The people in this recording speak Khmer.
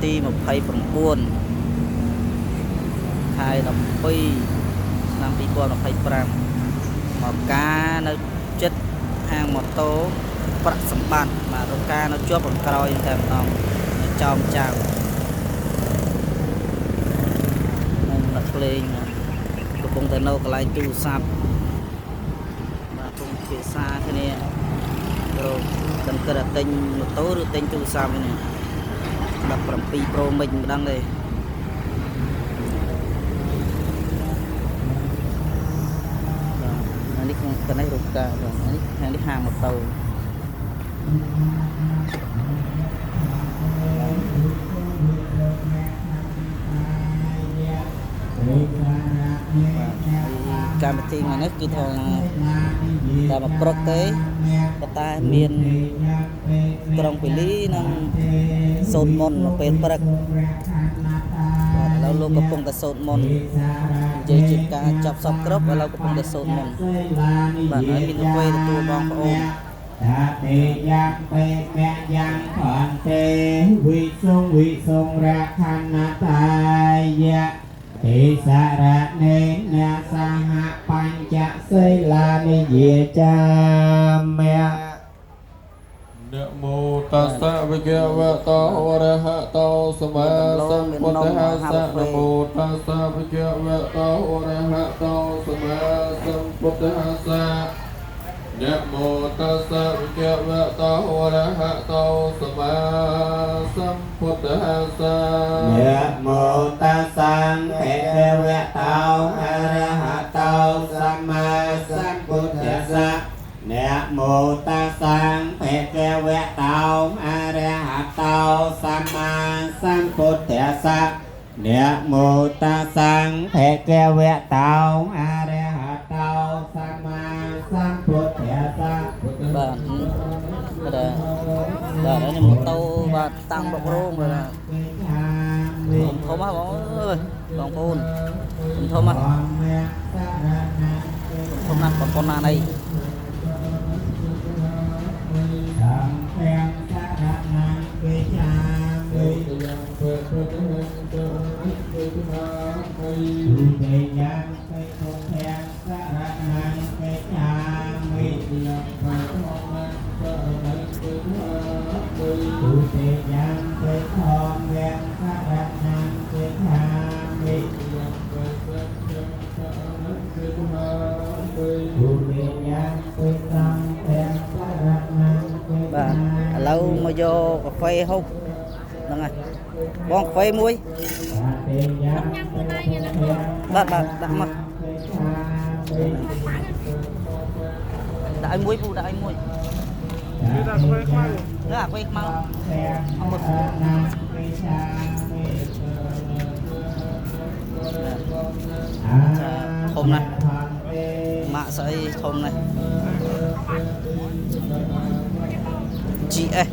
ទី29ខែ12ឆ្នាំ2025មកការនៅចិត្តហាងម៉ូតូប្រាក់សម្បត្តិបាទរកការនៅជាប់ខាងក្រោយតែម្ដងនៅចោមចៅនឹងដាក់ភ្លេងកំពុងតែនៅកន្លែងទូរស័ព្ទបាទកំពុងភាសាគ្នារកដឹងគិតតែទិញម៉ូតូឬទិញទូរស័ព្ទនេះ17 Pro Max មិនដឹងទេបាទនេះខាងនេះរកការបាទនេះខាងនេះហាងម៉ូតូកម្មវិធីថ្ងៃនេះគឺថាតែមកព្រឹកទេប៉ុន្តែមានក្រុងពូលីនិងសូត្រមន្តនៅពេលព្រឹកឥឡូវលោកកំពុងតែសូត្រមន្តនិយាយជាការចាប់សពគ្រប់ឥឡូវកំពុងតែសូត្រមន្តបាទហើយមានអ្វីទទួលបងប្អូនតាទេយ៉ាងពេកយ៉ាងផនទេវិសងរខណតាយៈទេសារៈនេនសហបញ្ចសិលានិយាចាមៈนะโมตัสสะภะคะวะโตอะระหะโตสัมมาสัมพุทธัสสะนะโมตัสสะภะคะวะโตอะระหะโตสัมมาสัมพุทธัสสะนะโมตัสสะภะคะวะโตอะระหะโตสัมมาสัมพุทธัสสะนะโมตัสสะภะคะวะโตอะระหะโตสัมมาสัมพุทธัสสะนะโมตัสสะภะคะวะโตอะระหะโตสัมมาสัมพุทธัสสะนะโมตัสสะภะคะวะโตอะระหะโตสัมมาสัมพุทธัสสะបាទនេះម៉ូតូបាទតាំងបករោងបាទធំហ៎បងអើយបងប្អូនធំហ៎ធំណាស់បងប្អូនណាណៃបាទឥឡូវមកយកកាហ្វេហូបហ្នឹងហើយបងកាហ្វេមួយបាទដាក់មកដាក់ឲ្យមួយពូដាក់ឲ្យមួយដាក់កាហ្វេខ្មៅកាហ្វេខ្មៅអត់មកធំណាស់ម៉ាក់ស្អីធំណាស់ GS